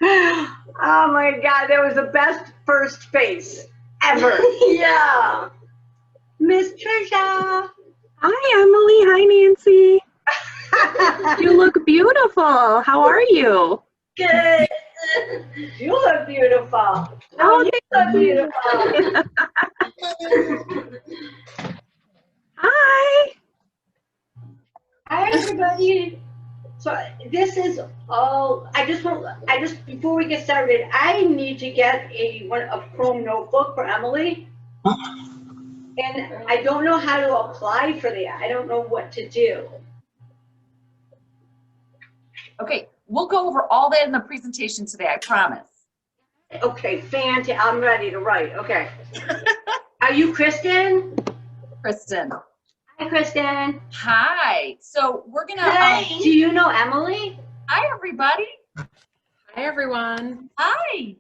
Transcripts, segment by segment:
Oh my God, that was the best first face ever. Yeah. Miss Trisha. Hi, Emily. Hi, Nancy. You look beautiful. How are you? Good. You look beautiful. No, Oh, you look beautiful. Hi. Hi, everybody. So this is all. I just before we get started, I need to get a Chrome notebook for Emily, and I don't know how to apply for that. I don't know what to do. Okay, we'll go over all that in the presentation today, I promise. Okay, fantastic. I'm ready to write. Okay. Are you Kristen? Kristen. Hi, Kristen. Hi. So we're gonna. Hey. Do you know Emily? Hi, everybody. Hi, everyone. Hi.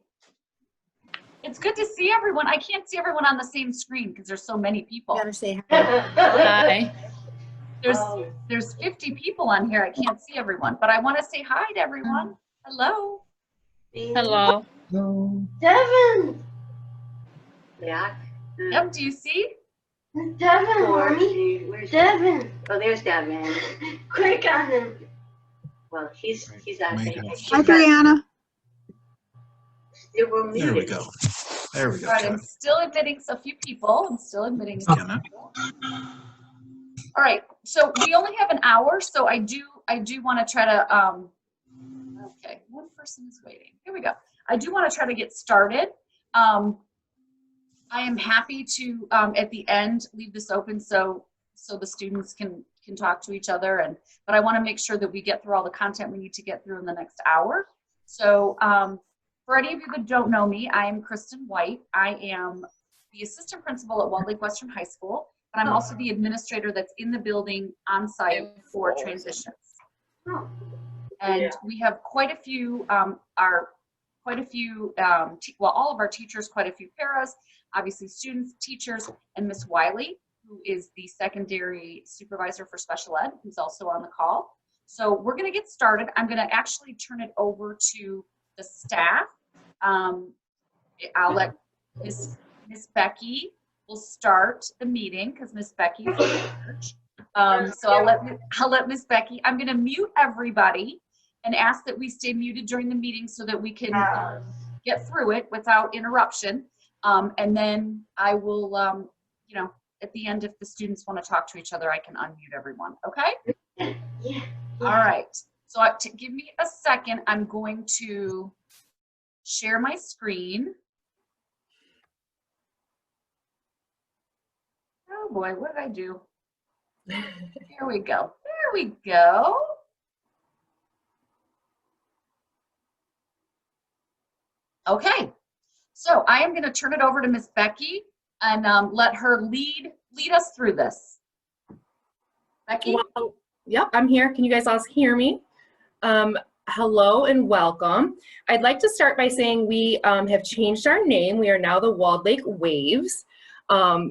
It's good to see everyone. I can't see everyone on the same screen because there's so many people. Gotta say hi. There's 50 people on here. I can't see everyone, but I want to say hi to everyone. Hello. Hello. Devin. Yeah. Yep. Do you see? Devin, mommy. Where's Devin? Oh, there's Devin. Click on him. Well, he's on. Hi, Brianna. There we go. There we go. All right, I'm still admitting a few people. All right, so we only have an hour, so I do want to try to okay, one person is waiting. Here we go. I do want to try to get started. I am happy to at the end leave this open so the students can talk to each other, but I want to make sure that we get through all the content we need to get through in the next hour. So for any of you that don't know me, I am Kristen White. I am the assistant principal at Walled Lake Western High School, but I'm also the administrator that's in the building on site for transitions. And we have quite a few, all of our teachers, quite a few paras, obviously students, teachers, and Miss Wiley, who is the secondary supervisor for special ed, who's also on the call. So we're going to get started. I'm going to actually turn it over to the staff. I'll let Miss Becky will start the meeting because Miss Becky is in charge. So I'll let Miss Becky. I'm going to mute everybody and ask that we stay muted during the meeting so that we can get through it without interruption. And then I will, you know, at the end, if the students want to talk to each other, I can unmute everyone. Okay? Yeah. All right. So to give me a second, I'm going to share my screen. Oh boy, what did I do? Here we go. There we go. Okay. So I am going to turn it over to Miss Becky and let her lead us through this. Becky? Well, yep, I'm here. Can you guys all hear me? Hello and welcome. I'd like to start by saying we have changed our name. We are now the Walled Lake Waves.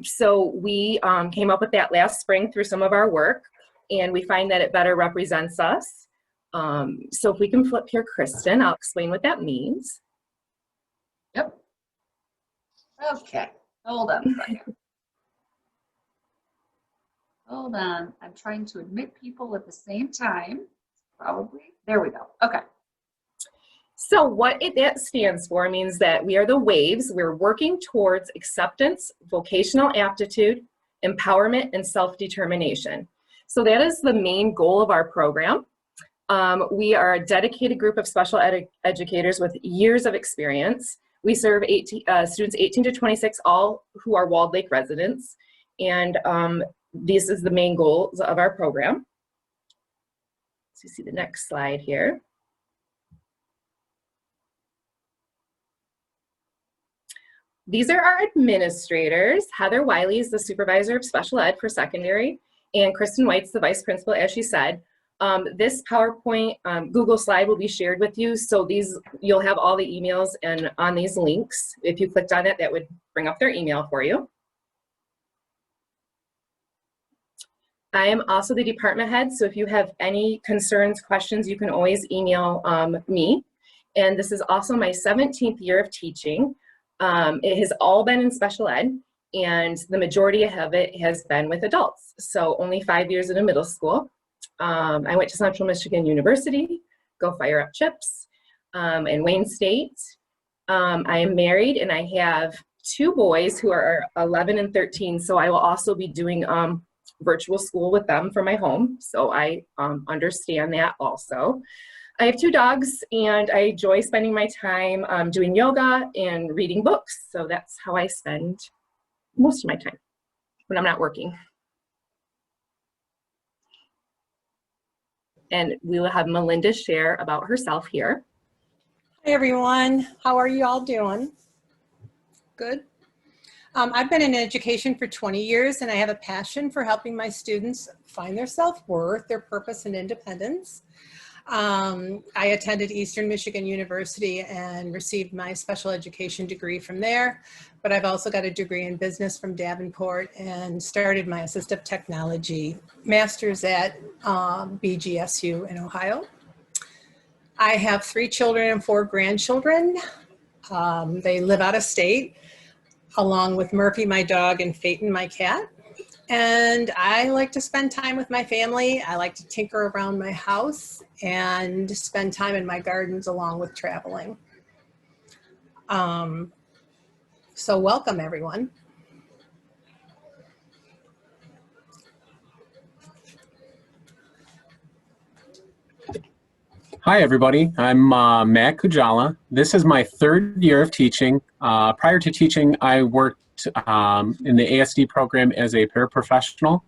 So we came up with that last spring through some of our work, and we find that it better represents us. So if we can flip here, Kristen, I'll explain what that means. Yep. Okay. Hold on a second. Hold on. I'm trying to admit people at the same time. Probably. There we go. Okay. So what that stands for means that we are the Waves. We're working towards acceptance, vocational aptitude, empowerment, and self-determination. So that is the main goal of our program. We are a dedicated group of special educators with years of experience. We serve students 18 to 26, all who are Walled Lake residents. And this is the main goals of our program. So you see the next slide here. These are our administrators. Heather Wiley is the supervisor of special ed for secondary, and Kristen White's the vice principal, as she said. This PowerPoint Google slide will be shared with you, so you'll have all the emails and on these links. If you clicked on it, that would bring up their email for you. I am also the department head, so if you have any concerns, questions, you can always email me. And this is also my 17th year of teaching. It has all been in special ed, and the majority of it has been with adults. So only 5 years in a middle school. I went to Central Michigan University, go Fire Up Chips, and Wayne State. I am married and I have 2 boys who are 11 and 13. So I will also be doing virtual school with them from my home. So I understand that also. I have 2 dogs and I enjoy spending my time doing yoga and reading books. So that's how I spend most of my time when I'm not working. And we will have Melinda share about herself here. Hi everyone, how are you all doing? Good. I've been in education for 20 years and I have a passion for helping my students find their self-worth, their purpose and independence. I attended Eastern Michigan University and received my special education degree from there, but I've also got a degree in business from Davenport and started my assistive technology master's at BGSU in Ohio. I have 3 children and 4 grandchildren. They live out of state, along with Murphy, my dog, and Phaeton, my cat. And I like to spend time with my family. I like to tinker around my house and spend time in my gardens along with traveling. So welcome, everyone. Hi, everybody. I'm Matt Kujala. This is my 3rd year of teaching. Prior to teaching, I worked in the ASD program as a paraprofessional.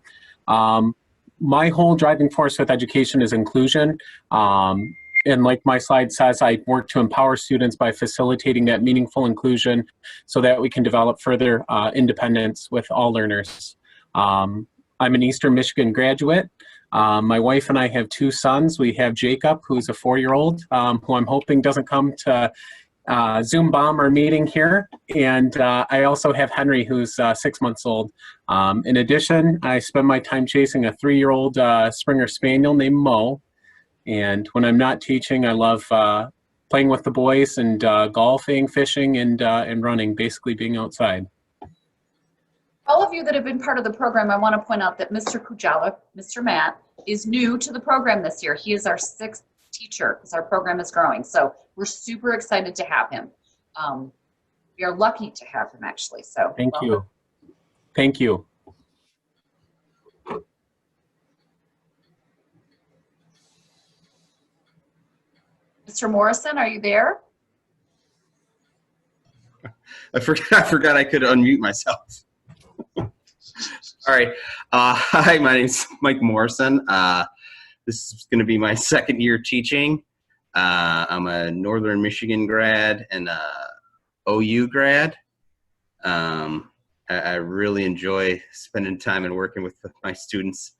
My whole driving force with education is inclusion. And like my slide says, I work to empower students by facilitating that meaningful inclusion so that we can develop further independence with all learners. I'm an Eastern Michigan graduate. My wife and I have 2 sons. We have Jacob, who's a 4-year-old, who I'm hoping doesn't come to Zoom bomb our meeting here. And I also have Henry, who's 6 months old. In addition, I spend my time chasing a 3-year-old Springer Spaniel named Mo. And when I'm not teaching, I love playing with the boys and golfing, fishing, and running, basically being outside. All of you that have been part of the program, I want to point out that Mr. Kujala, Mr. Matt, is new to the program this year. He is our 6th teacher because our program is growing. So we're super excited to have him. We are lucky to have him, actually. So Thank welcome. you. Thank you. Mr. Morrison, are you there? I forgot I could unmute myself. All right. Hi, my name's Mike Morrison. This is going to be my 2nd year teaching. I'm a Northern Michigan grad and a OU grad. I really enjoy spending time and working with my students,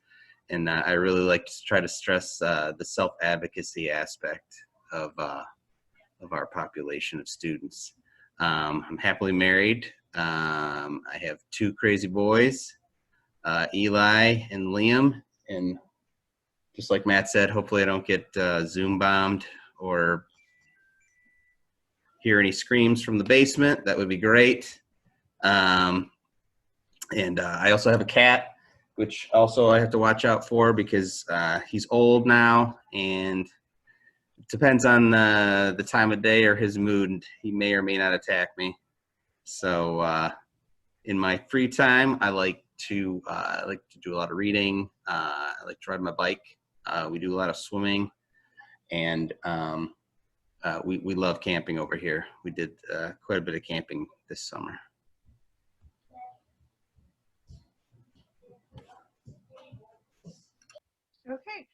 and I really like to try to stress the self-advocacy aspect of our population of students. I'm happily married. I have 2 crazy boys, Eli and Liam, and just like Matt said, hopefully I don't get Zoom bombed or hear any screams from the basement. That would be great. And I also have a cat, which also I have to watch out for because he's old now, and it depends on the time of day or his mood. He may or may not attack me. So in my free time, I like to do a lot of reading. I like to ride my bike. We do a lot of swimming, and we love camping over here. We did quite a bit of camping this summer. Okay.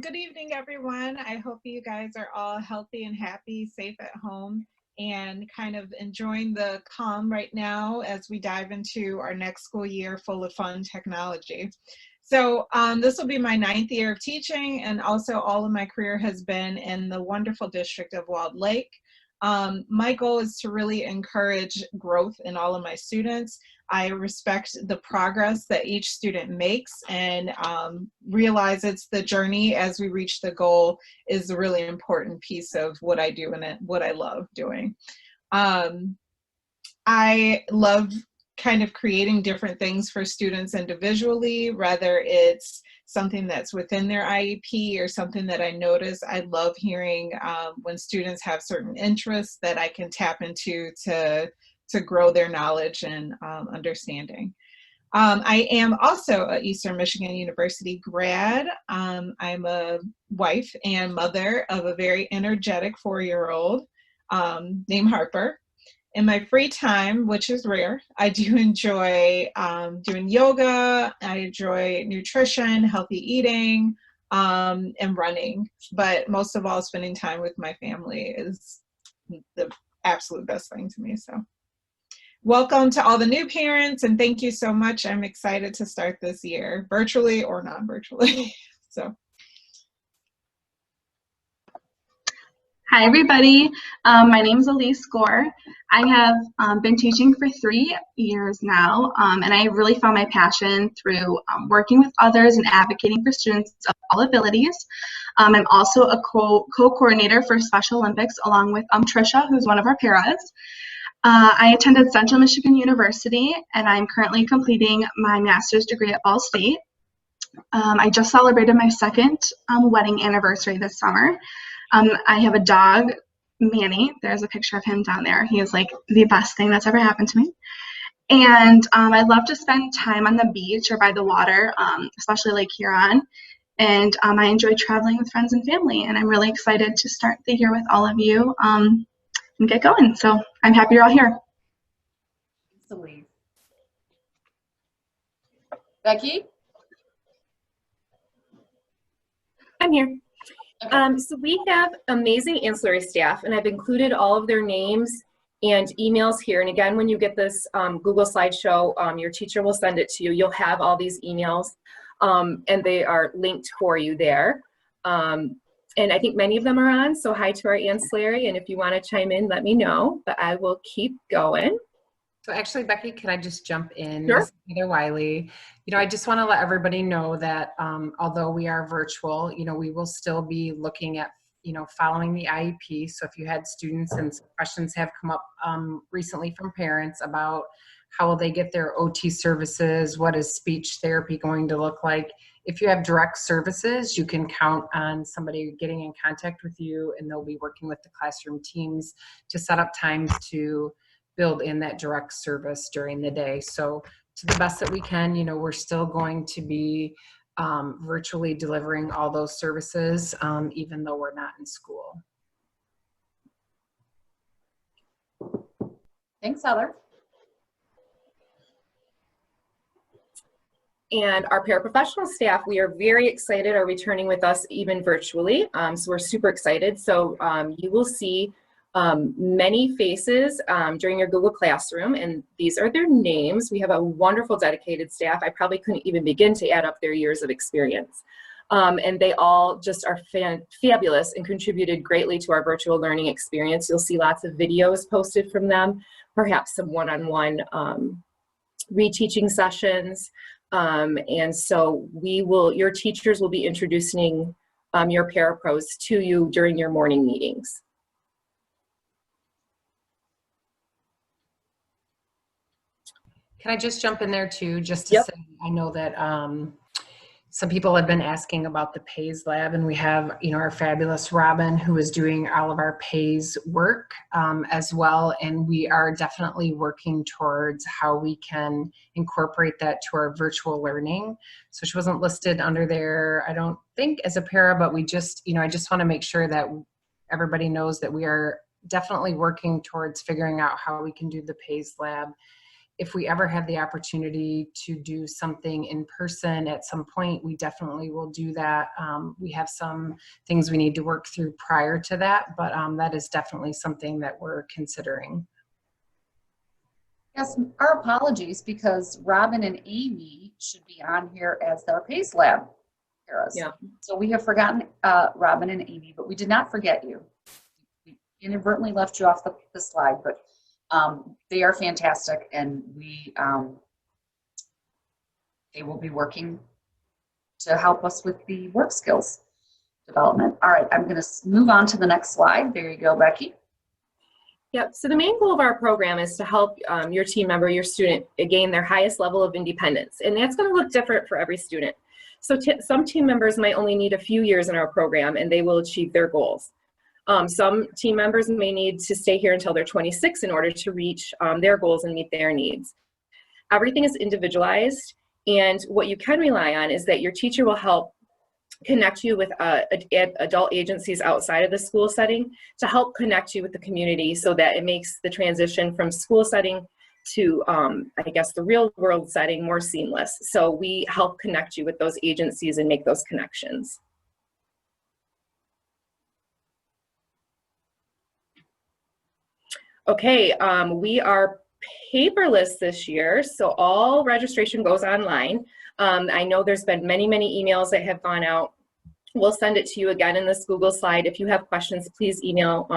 Good evening, everyone. I hope you guys are all healthy and happy, safe at home, and kind of enjoying the calm right now as we dive into our next school year full of fun technology. So this will be my 9th year of teaching, and also all of my career has been in the wonderful district of Walled Lake. My goal is to really encourage growth in all of my students. I respect the progress that each student makes and realize it's the journey as we reach the goal is a really important piece of what I do and what I love doing. I love kind of creating different things for students individually, whether it's something that's within their IEP or something that I notice. I love hearing when students have certain interests that I can tap into to grow their knowledge and understanding. I am also an Eastern Michigan University grad. I'm a wife and mother of a very energetic 4-year-old named Harper. In my free time, which is rare, I do enjoy doing yoga. I enjoy nutrition, healthy eating, and running. But most of all, spending time with my family is the absolute best thing to me. So welcome to all the new parents, and thank you so much. I'm excited to start this year, virtually or not virtually. So. Hi, everybody. My name is Elise Gore. I have been teaching for 3 years now, and I really found my passion through working with others and advocating for students of all abilities. I'm also a co-coordinator for Special Olympics along with Trisha, who's one of our paras. I attended Central Michigan University, and I'm currently completing my master's degree at Ball State. I just celebrated my 2nd wedding anniversary this summer. I have a dog, Manny. There's a picture of him down there. He is like the best thing that's ever happened to me. And I love to spend time on the beach or by the water, especially Lake Huron. And I enjoy traveling with friends and family. And I'm really excited to start the year with all of you and get going. So I'm happy you're all here. Becky? I'm here. So we have amazing ancillary staff, and I've included all of their names and emails here. And again, when you get this Google slideshow, your teacher will send it to you. You'll have all these emails, and they are linked for you there. And I think many of them are on, so hi to our ancillary, and if you want to chime in, let me know, but I will keep going. So actually, Becky, can I just jump in? Sure. Heather Wiley. I just want to let everybody know that although we are virtual, we will still be looking at, following the IEP. So if you had students and some questions have come up recently from parents about how will they get their OT services, what is speech therapy going to look like? If you have direct services, you can count on somebody getting in contact with you, and they'll be working with the classroom teams to set up times to build in that direct service during the day. So to the best that we can, we're still going to be virtually delivering all those services, even though we're not in school. Thanks, Heather. And our paraprofessional staff, we are very excited, are returning with us even virtually. So we're super excited. So you will see many faces during your Google Classroom, and these are their names. We have a wonderful dedicated staff. I probably couldn't even begin to add up their years of experience. And they all just are fabulous and contributed greatly to our virtual learning experience. You'll see lots of videos posted from them, perhaps some one-on-one reteaching sessions. And so your teachers will be introducing your parapros to you during your morning meetings. Can I just jump in there too, just to say, I know that some people have been asking about the PAYS lab, and we have, our fabulous Robin, who is doing all of our PAYS work as well. And we are definitely working towards how we can incorporate that to our virtual learning. So she wasn't listed under there, I don't think, as a para, but we just, I just want to make sure that everybody knows that we are definitely working towards figuring out how we can do the PAYS lab. If we ever have the opportunity to do something in person at some point, we definitely will do that. We have some things we need to work through prior to that, but that is definitely something that we're considering. Yes, our apologies, because Robin and Amy should be on here as our PACE Lab paras. Yeah. So we have forgotten Robin and Amy, but we did not forget you. inadvertently left you off the slide, but they are fantastic, and they will be working to help us with the work skills development. All right, I'm going to move on to the next slide. There you go, Becky. Yep, so the main goal of our program is to help your team member, your student, gain their highest level of independence. And that's going to look different for every student. So some team members might only need a few years in our program and they will achieve their goals. Some team members may need to stay here until they're 26 in order to reach their goals and meet their needs. Everything is individualized, and what you can rely on is that your teacher will help connect you with adult agencies outside of the school setting to help connect you with the community so that it makes the transition from school setting to, I guess, the real world setting more seamless. So we help connect you with those agencies and make those connections. Okay, we are paperless this year, so all registration goes online. I know there's been many emails that have gone out. We'll send it to you again in this Google slide. If you have questions, please email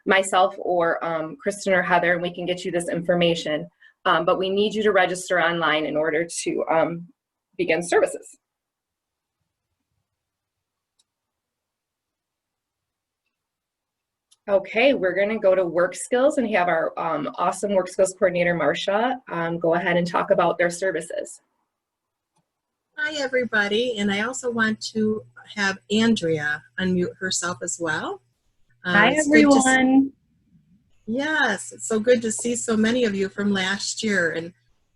myself or Kristen or Heather, and we can get you this information. But we need you to register online in order to begin services. Okay, we're going to go to work skills and have our awesome work skills coordinator, Marcia, go ahead and talk about their services. Hi, everybody. And I also want to have Andrea unmute herself as well. Hi, everyone. Yes, it's so good to see so many of you from last year. And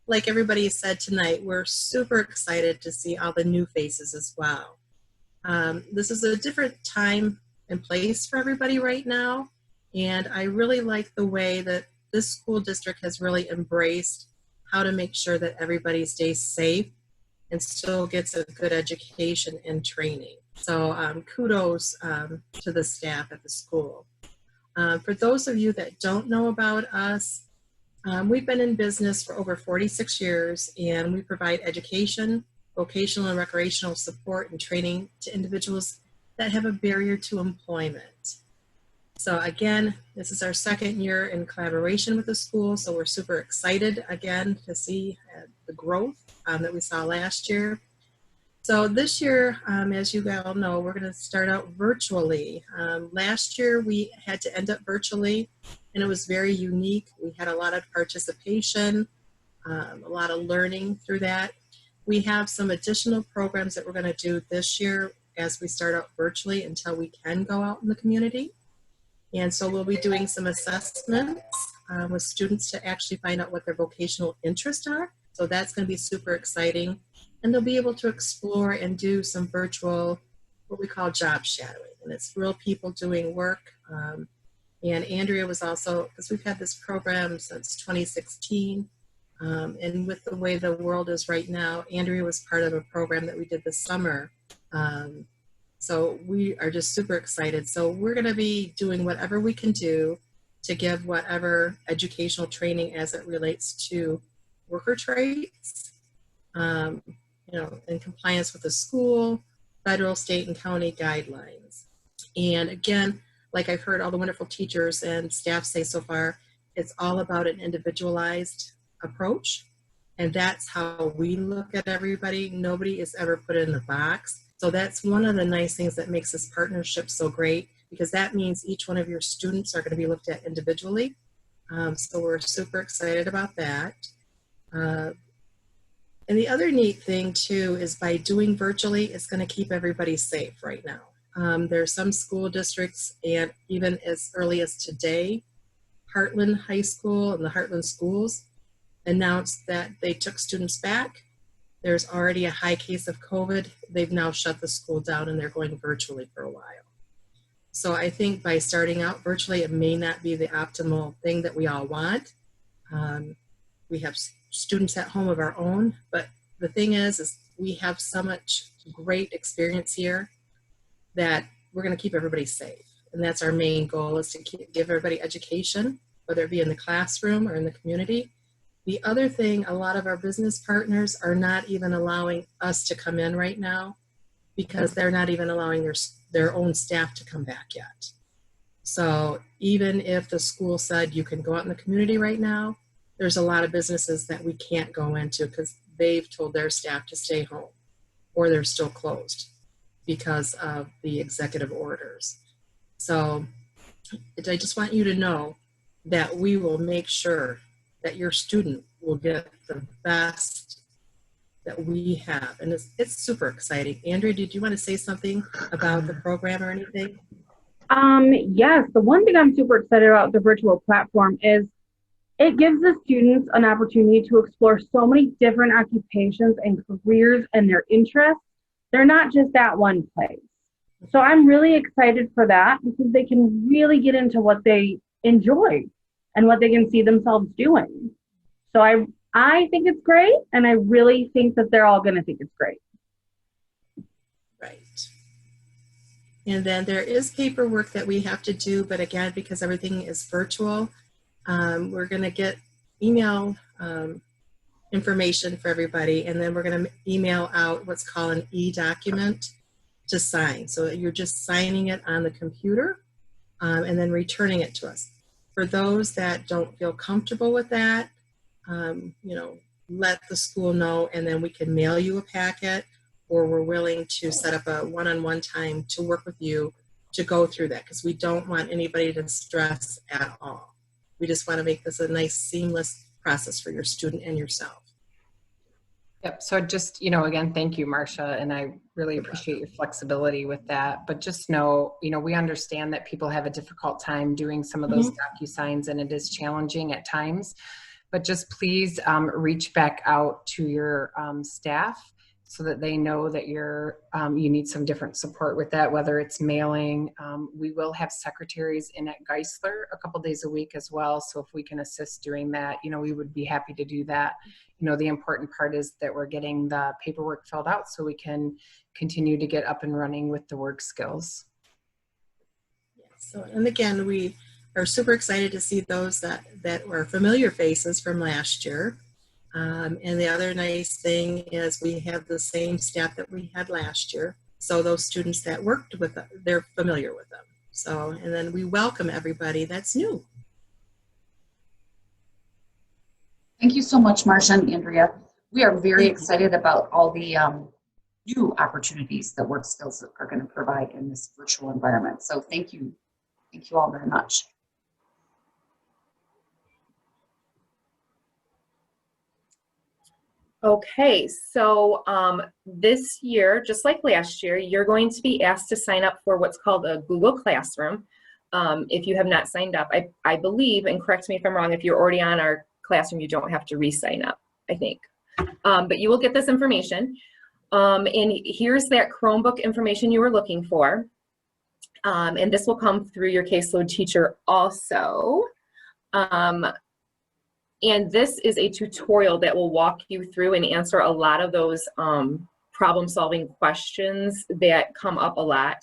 like everybody said tonight, we're super excited to see all the new faces as well. This is a different time and place for everybody right now. And I really like the way that this school district has really embraced how to make sure that everybody stays safe and still gets a good education and training. So kudos to the staff at the school. For those of you that don't know about us, we've been in business for over 46 years, and we provide education, vocational and recreational support and training to individuals that have a barrier to employment. So again, this is our second year in collaboration with the school, so we're super excited again to see the growth that we saw last year. So this year, as you all know, we're going to start out virtually. Last year we had to end up virtually, and it was very unique. We had a lot of participation, a lot of learning through that. We have some additional programs that we're going to do this year as we start out virtually until we can go out in the community. And so we'll be doing some assessments with students to actually find out what their vocational interests are. So that's going to be super exciting. And they'll be able to explore and do some virtual, what we call job shadowing. And it's real people doing work. And Andrea was also, because we've had this program since 2016. And with the way the world is right now, Andrea was part of a program that we did this summer. So we are just super excited. So we're going to be doing whatever we can do to give whatever educational training as it relates to worker traits, you know, in compliance with the school, federal, state, and county guidelines. And again, like I've heard all the wonderful teachers and staff say so far, it's all about an individualized approach. And that's how we look at everybody. Nobody is ever put in a box. So that's one of the nice things that makes this partnership so great, because that means each one of your students are going to be looked at individually. So we're super excited about that. And the other neat thing too is by doing virtually, it's going to keep everybody safe right now. There are some school districts, and even as early as today, Heartland High School and the Heartland schools announced that they took students back. There's already a high case of COVID. They've now shut the school down and they're going virtually for a while. So I think by starting out virtually, it may not be the optimal thing that we all want. We have students at home of our own, but the thing is we have so much great experience here that we're going to keep everybody safe. And that's our main goal, is to give everybody education, whether it be in the classroom or in the community. The other thing, a lot of our business partners are not even allowing us to come in right now because they're not even allowing their own staff to come back yet. So even if the school said you can go out in the community right now, there's a lot of businesses that we can't go into because they've told their staff to stay home, or they're still closed because of the executive orders. So I just want you to know that we will make sure that your student will get the best that we have. And it's super exciting. Andrea, did you want to say something about the program or anything? Yes, the one thing I'm super excited about the virtual platform is it gives the students an opportunity to explore so many different occupations and careers and their interests. They're not just at one place. So I'm really excited for that because they can really get into what they enjoy and what they can see themselves doing. So I think it's great, and I really think that they're all going to think it's great. Right. And then there is paperwork that we have to do, but again, because everything is virtual, we're going to get email information for everybody, and then we're going to email out what's called an e-document to sign. So you're just signing it on the computer and then returning it to us. For those that don't feel comfortable with that, let the school know, and then we can mail you a packet, or we're willing to set up a one-on-one time to work with you to go through that, because we don't want anybody to stress at all. We just want to make this a nice, seamless process for your student and yourself. Yep. So just, again, thank you, Marcia, and I really appreciate your flexibility with that. But just know, we understand that people have a difficult time doing some of those DocuSigns, and it is challenging at times. But just please reach back out to your staff so that they know that you need some different support with that, whether it's mailing. We will have secretaries in at Geisler a couple days a week as well. So if we can assist doing that, we would be happy to do that. The important part is that we're getting the paperwork filled out so we can continue to get up and running with the work skills. So, and again, we are super excited to see those that were familiar faces from last year. And the other nice thing is we have the same staff that we had last year. So those students that worked with them, they're familiar with them. So, and then we welcome everybody that's new. Thank you so much, Marcia and Andrea. We are very excited about all the new opportunities that Work Skills are going to provide in this virtual environment. So thank you. Thank you all very much. Okay, so this year, just like last year, you're going to be asked to sign up for what's called a Google Classroom. If you have not signed up, I believe, and correct me if I'm wrong, if you're already on our Classroom, you don't have to re-sign up, I think. But you will get this information. And here's that Chromebook information you were looking for. And this will come through your caseload teacher also. And this is a tutorial that will walk you through and answer a lot of those problem-solving questions that come up a lot.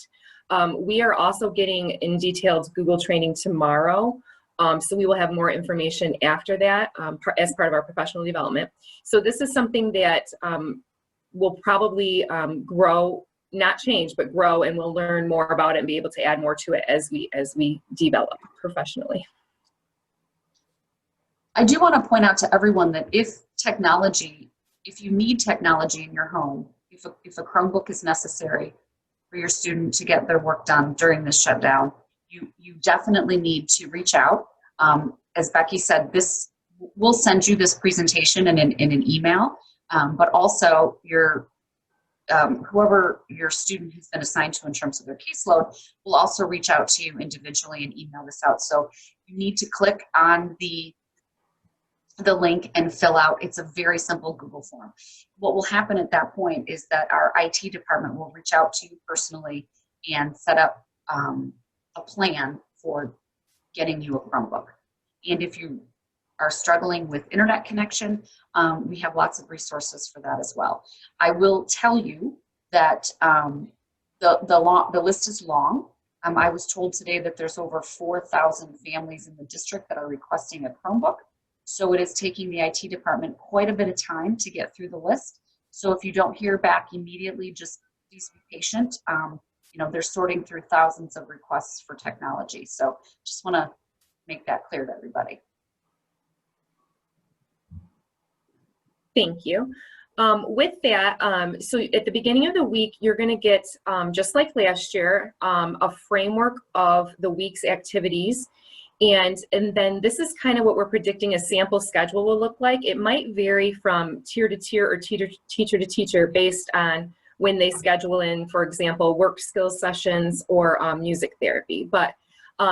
We are also getting in detailed Google training tomorrow. So we will have more information after that as part of our professional development. So this is something that will probably grow, not change, but grow, and we'll learn more about it and be able to add more to it as we develop professionally. I do want to point out to everyone that if you need technology in your home, if a Chromebook is necessary for your student to get their work done during this shutdown, you definitely need to reach out. As Becky said, we'll send you this presentation in an email, but also whoever your student has been assigned to in terms of their caseload will also reach out to you individually and email this out. So you need to click on the link and fill out. It's a very simple Google form. What will happen at that point is that our IT department will reach out to you personally and set up a plan for getting you a Chromebook. And if you are struggling with internet connection, we have lots of resources for that as well. I will tell you that the list is long. I was told today that there's over 4,000 families in the district that are requesting a Chromebook. So it is taking the IT department quite a bit of time to get through the list. So if you don't hear back immediately, just please be patient. you know, they're sorting through thousands of requests for technology. So just want to make that clear to everybody. Thank you. With that, so at the beginning of the week, you're going to get, just like last year, a framework of the week's activities. And then this is kind of what we're predicting a sample schedule will look like. It might vary from tier to tier or teacher to teacher based on when they schedule in, for example, work skills sessions or music therapy. But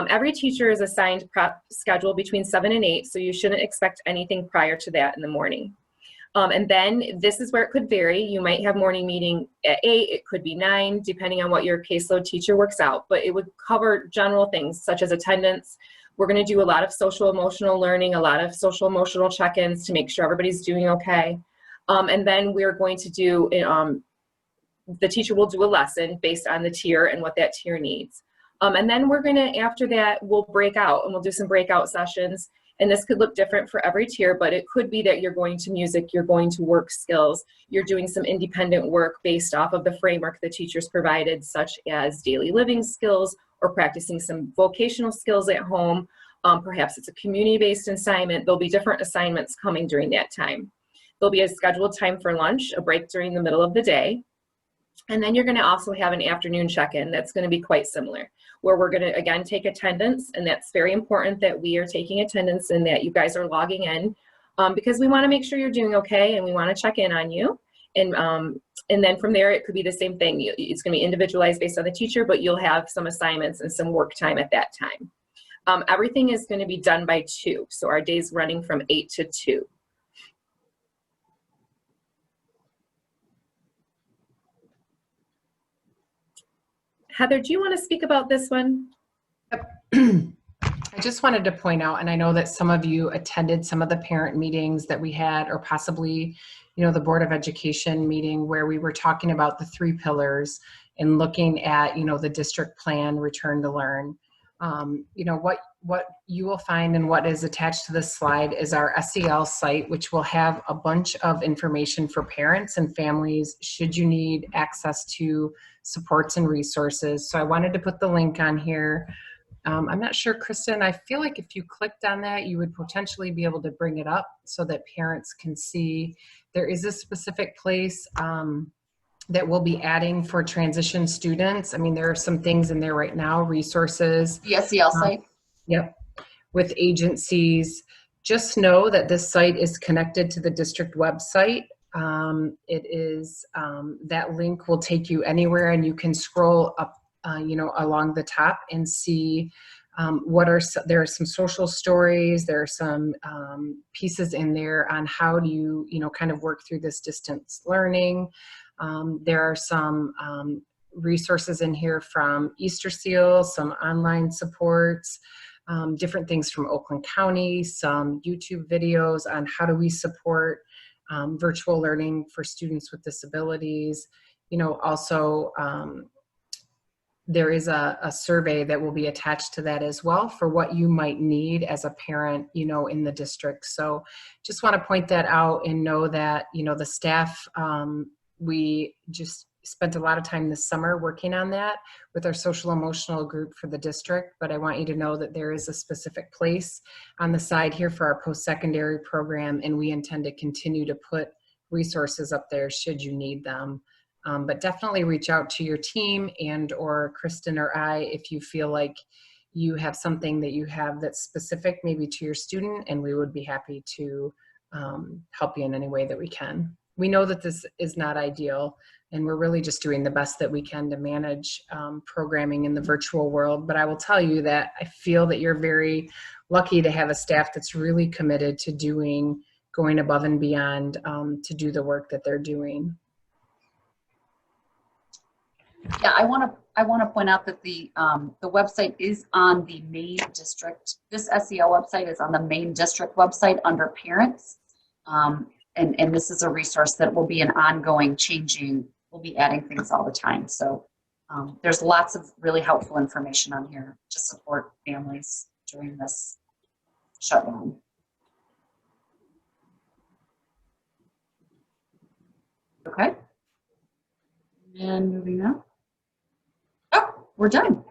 every teacher is assigned prep schedule between 7 and 8, so you shouldn't expect anything prior to that in the morning. And then this is where it could vary. You might have morning meeting at 8, it could be 9, depending on what your caseload teacher works out, but it would cover general things such as attendance. We're going to do a lot of social emotional learning, a lot of social emotional check-ins to make sure everybody's doing okay. And then we're going to do, the teacher will do a lesson based on the tier and what that tier needs. And then we're going to, after that, we'll break out and we'll do some breakout sessions. And this could look different for every tier, but it could be that you're going to music, you're going to work skills, you're doing some independent work based off of the framework the teachers provided, such as daily living skills or practicing some vocational skills at home. Perhaps it's a community-based assignment. There'll be different assignments coming during that time. There'll be a scheduled time for lunch, a break during the middle of the day. And then you're going to also have an afternoon check-in that's going to be quite similar, where we're going to, again, take attendance. And that's very important that we are taking attendance and that you guys are logging in because we want to make sure you're doing okay and we want to check in on you. And then from there, it could be the same thing. It's going to be individualized based on the teacher, but you'll have some assignments and some work time at that time. Everything is going to be done by 2. So our day's running from 8 to 2. Heather, do you want to speak about this one? I just wanted to point out, and I know that some of you attended some of the parent meetings that we had, or possibly, you know, the Board of Education meeting where we were talking about the 3 pillars and looking at, you know, the district plan, return to learn. You know, what you will find and what is attached to this slide is our SEL site, which will have a bunch of information for parents and families should you need access to supports and resources. So I wanted to put the link on here. I'm not sure, Kristen, I feel like if you clicked on that, you would potentially be able to bring it up so that parents can see. There is a specific place that we'll be adding for transition students. I mean, there are some things in there right now, resources. The SEL site? Yep, with agencies. Just know that this site is connected to the district website. It is, that link will take you anywhere and you can scroll up, you know, along the top and see there are some social stories, there are some pieces in there on how do you know, kind of work through this distance learning. There are some resources in here from Easter Seal, some online supports, different things from Oakland County, some YouTube videos on how do we support virtual learning for students with disabilities. You know, also there is a survey that will be attached to that as well for what you might need as a parent, you know, in the district. So just want to point that out and know that, you know, the staff, we just spent a lot of time this summer working on that with our social emotional group for the district, but I want you to know that there is a specific place on the side here for our post-secondary program, and we intend to continue to put resources up there should you need them. But definitely reach out to your team and or Kristen or I if you feel like you have something that you have that's specific maybe to your student, and we would be happy to help you in any way that we can. We know that this is not ideal, and we're really just doing the best that we can to manage programming in the virtual world. But I will tell you that I feel that you're very lucky to have a staff that's really committed to going above and beyond to do the work that they're doing. Yeah, I want to point out that the website is on the main district. This SEL website is on the main district website under parents. And this is a resource that will be an ongoing changing. We'll be adding things all the time. So there's lots of really helpful information on here to support families during this shutdown. Okay. And moving on. we're done.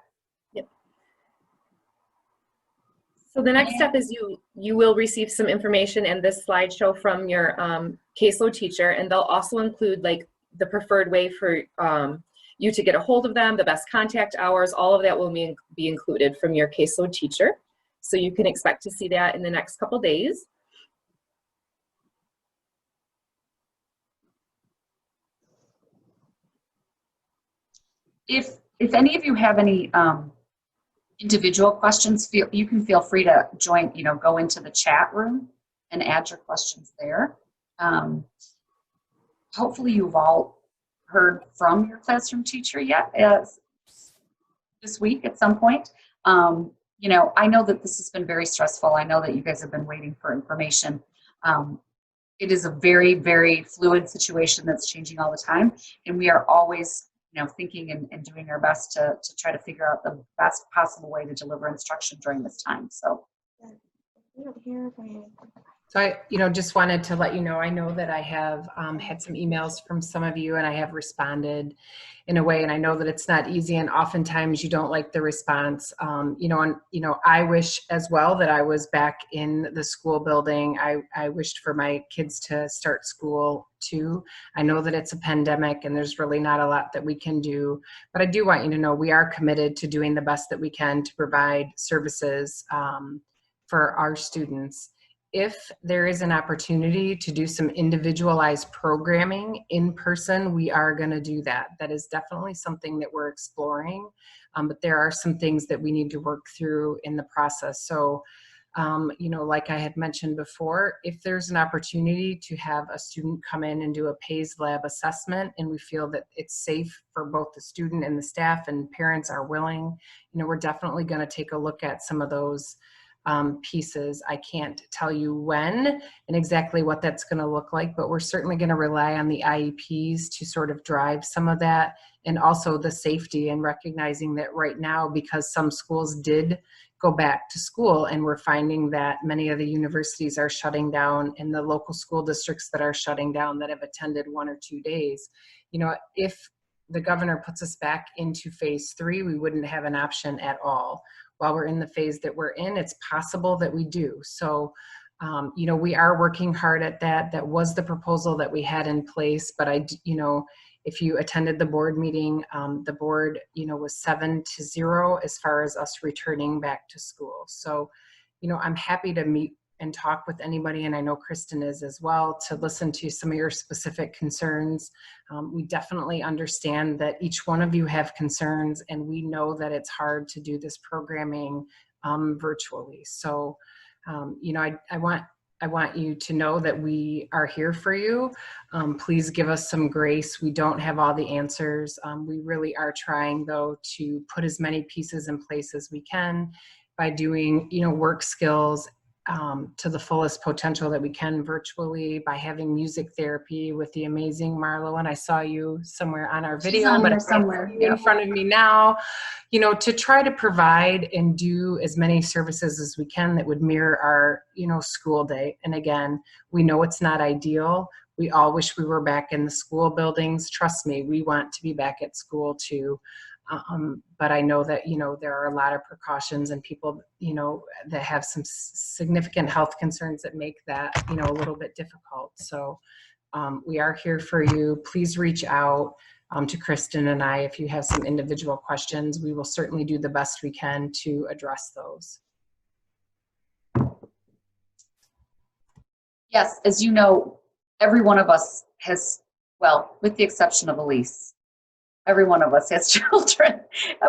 So the next step is you will receive some information in this slideshow from your caseload teacher, and they'll also include like the preferred way for you to get a hold of them, the best contact hours, all of that will be included from your caseload teacher. So you can expect to see that in the next couple days. If any of you have any individual questions, you can feel free to join, go into the chat room and add your questions there. Hopefully you've all heard from your classroom teacher yet this week at some point. I know that this has been very stressful. I know that you guys have been waiting for information. It is a very, very fluid situation that's changing all the time, and we are always thinking and doing our best to try to figure out the best possible way to deliver instruction during this time. So I, just wanted to let you know, I know that I have had some emails from some of you and I have responded in a way, and I know that it's not easy and oftentimes you don't like the response. I wish as well that I was back in the school building. I wished for my kids to start school too. I know that it's a pandemic and there's really not a lot that we can do, but I do want you to know we are committed to doing the best that we can to provide services for our students. If there is an opportunity to do some individualized programming in person, we are going to do that. That is definitely something that we're exploring, but there are some things that we need to work through in the process. So, like I had mentioned before, if there's an opportunity to have a student come in and do a PAYS lab assessment and we feel that it's safe for both the student and the staff and parents are willing, we're definitely going to take a look at some of those pieces. I can't tell you when and exactly what that's going to look like, but we're certainly going to rely on the IEPs to sort of drive some of that, and also the safety and recognizing that right now, because some schools did go back to school and we're finding that many of the universities are shutting down and the local school districts that are shutting down that have attended 1 or 2 days, if the governor puts us back into phase 3, we wouldn't have an option at all. While we're in the phase that we're in, it's possible that we do. So, we are working hard at that. That was the proposal that we had in place, but if you attended the board meeting, the board, was 7-0 as far as us returning back to school. So, I'm happy to meet and talk with anybody, and I know Kristen is as well, to listen to some of your specific concerns. We definitely understand that each one of you have concerns, and we know that it's hard to do this programming virtually. So, I want you to know that we are here for you. Please give us some grace. We don't have all the answers. We really are trying, though, to put as many pieces in place as we can by doing, work skills to the fullest potential that we can virtually, by having music therapy with the amazing Marlo. And I saw you somewhere on our video, on but there somewhere in front of me now, to try to provide and do as many services as we can that would mirror our, school day. And again, we know it's not ideal. We all wish we were back in the school buildings. Trust me, we want to be back at school too. But I know that, there are a lot of precautions and people, that have some significant health concerns that make that, a little bit difficult. So we are here for you. Please reach out to Kristen and I if you have some individual questions. We will certainly do the best we can to address those. yes, as you know, every one of us has, well, with the exception of Elise, every one of us has children.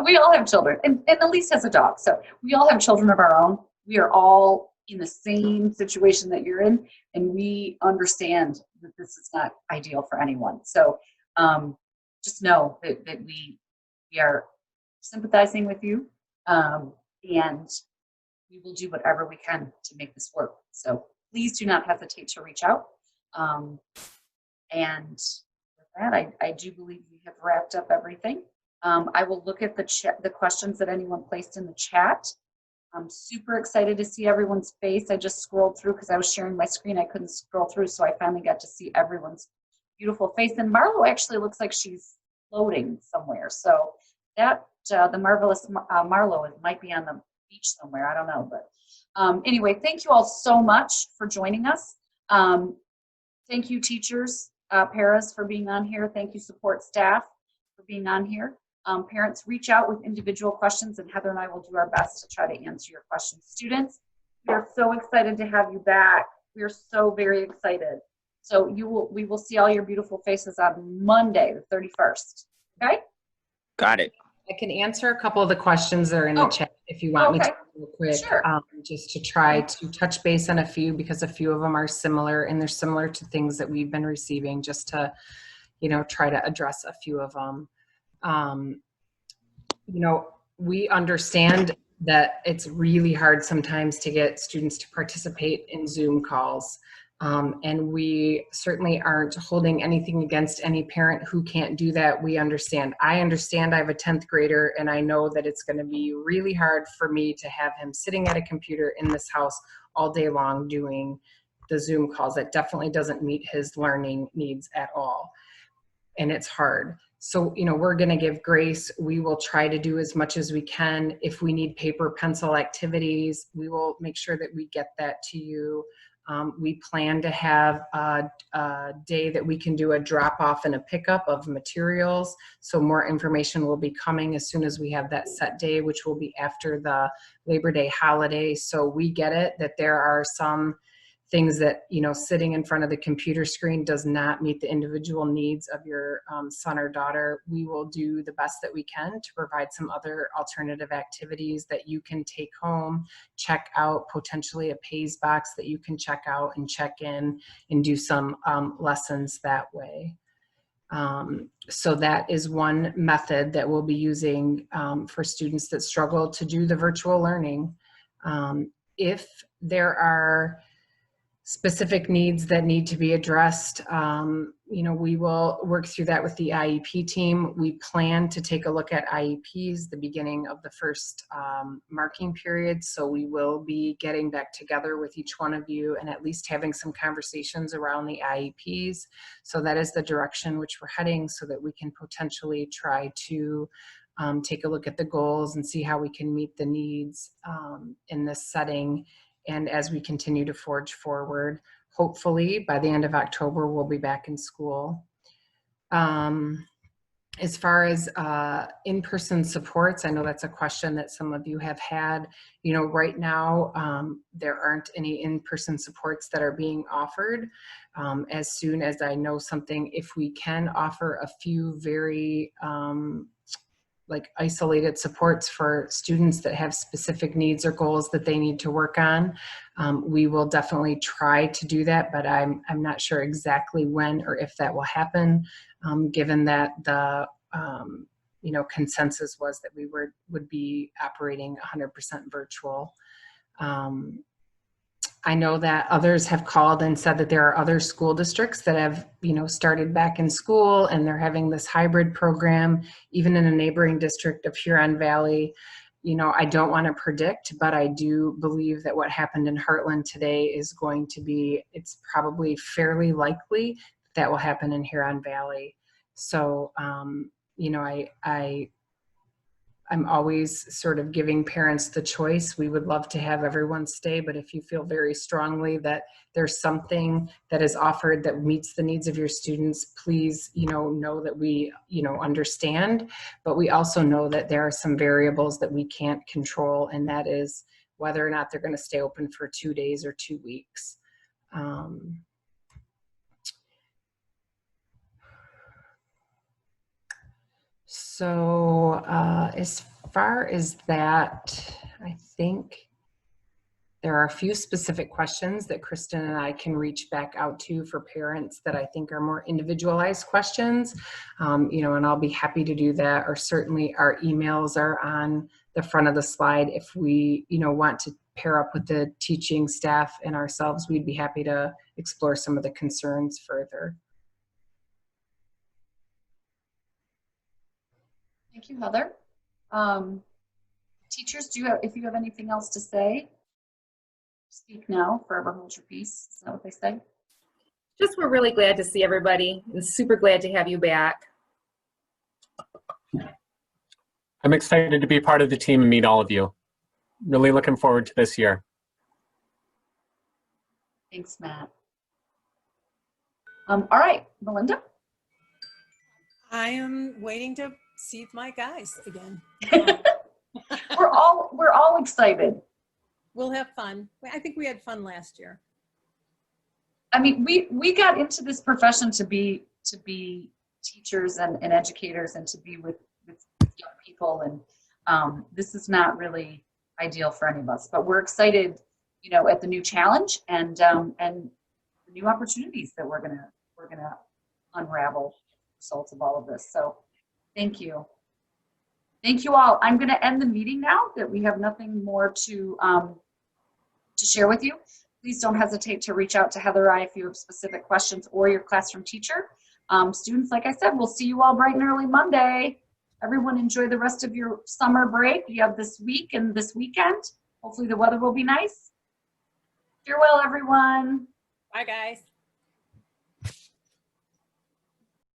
We all have children, and Elise has a dog. So we all have children of our own. We are all in the same situation that you're in, and we understand that this is not ideal for anyone. So just know that we are sympathizing with you, and we will do whatever we can to make this work. So please do not hesitate to reach out. And that, I do believe we have wrapped up everything. I will look at the questions that anyone placed in the chat. I'm super excited to see everyone's face. I just scrolled through because I was sharing my screen. I couldn't scroll through, so I finally got to see everyone's beautiful face. And Marlo actually looks like she's floating somewhere. So that the marvelous Marlo might be on the beach somewhere. I don't know, but anyway, thank you all so much for joining us. Thank you, teachers, paras, for being on here. Thank you, support staff, for being on here. Parents, reach out with individual questions, and Heather and I will do our best to try to answer your questions. Students, we are so excited to have you back. We are so very excited. So we will see all your beautiful faces on Monday, the 31st. Okay? Got it. I can answer a couple of the questions that are in the chat if you want me to real quick, just to try to touch base on a few, because a few of them are similar, and they're similar to things that we've been receiving, just to, you know, try to address a few of them. You know, we understand that it's really hard sometimes to get students to participate in Zoom calls. And we certainly aren't holding anything against any parent who can't do that. We understand. I understand. I have a 10th grader, and I know that it's going to be really hard for me to have him sitting at a computer in this house all day long doing the Zoom calls. That definitely doesn't meet his learning needs at all. And it's hard. So, you know, we're going to give grace. We will try to do as much as we can. If we need paper pencil activities, we will make sure that we get that to you. We plan to have a day that we can do a drop off and a pickup of materials. So more information will be coming as soon as we have that set day, which will be after the Labor Day holiday. So we get it that there are some things that, you know, sitting in front of the computer screen does not meet the individual needs of your son or daughter. We will do the best that we can to provide some other alternative activities that you can take home, check out, potentially a Pays box that you can check out and check in and do some lessons that way. So that is one method that we'll be using for students that struggle to do the virtual learning. If there are specific needs that need to be addressed, you know, we will work through that with the IEP team. We plan to take a look at IEPs the beginning of the first marking period. So we will be getting back together with each one of you and at least having some conversations around the IEPs. So that is the direction which we're heading, so that we can potentially try to take a look at the goals and see how we can meet the needs in this setting. And as we continue to forge forward, hopefully by the end of October, we'll be back in school. As far as in-person supports, I know that's a question that some of you have had. You know, right now, there aren't any in-person supports that are being offered. As soon as I know something, if we can offer a few very like isolated supports for students that have specific needs or goals that they need to work on, we will definitely try to do that, but I'm not sure exactly when or if that will happen, given that the you know, consensus was that we would be operating 100% virtual. I know that others have called and said that there are other school districts that have, you know, started back in school and they're having this hybrid program, even in a neighboring district of Huron Valley. You know, I don't want to predict, but I do believe that what happened in Heartland today is going to be, it's probably fairly likely that will happen in Huron Valley. So, you know, I'm always sort of giving parents the choice. We would love to have everyone stay, but if you feel very strongly that there's something that is offered that meets the needs of your students, please, you know that we, you know, understand, but we also know that there are some variables that we can't control, and that is whether or not they're going to stay open for 2 days or 2 weeks. So as far as that, I think there are a few specific questions that Kristen and I can reach back out to for parents that I think are more individualized questions, you know, and I'll be happy to do that. Or certainly our emails are on the front of the slide. If we, you know, want to pair up with the teaching staff and ourselves, we'd be happy to explore some of the concerns further. Thank you, Heather. Teachers, if you have anything else to say, speak now, forever hold your peace. Is that what they say? Just, we're really glad to see everybody and super glad to have you back. I'm excited to be part of the team and meet all of you. Really looking forward to this year. Thanks, Matt. All right, Melinda. I am waiting to see my guys again. We're all excited. We'll have fun. I think we had fun last year. I mean, we got into this profession to be teachers and educators and to be with young people, and this is not really ideal for any of us. But we're excited, you know, at the new challenge and the new opportunities that we're gonna unravel as a result of all of this. So, thank you. Thank you all. I'm gonna end the meeting now that we have nothing more to share with you. Please don't hesitate to reach out to Heather or I if you have specific questions or your classroom teacher. Students, like I said, we'll see you all bright and early Monday. Everyone enjoy the rest of your summer break. You have this week and this weekend. Hopefully the weather will be nice. Farewell, everyone. Bye, guys.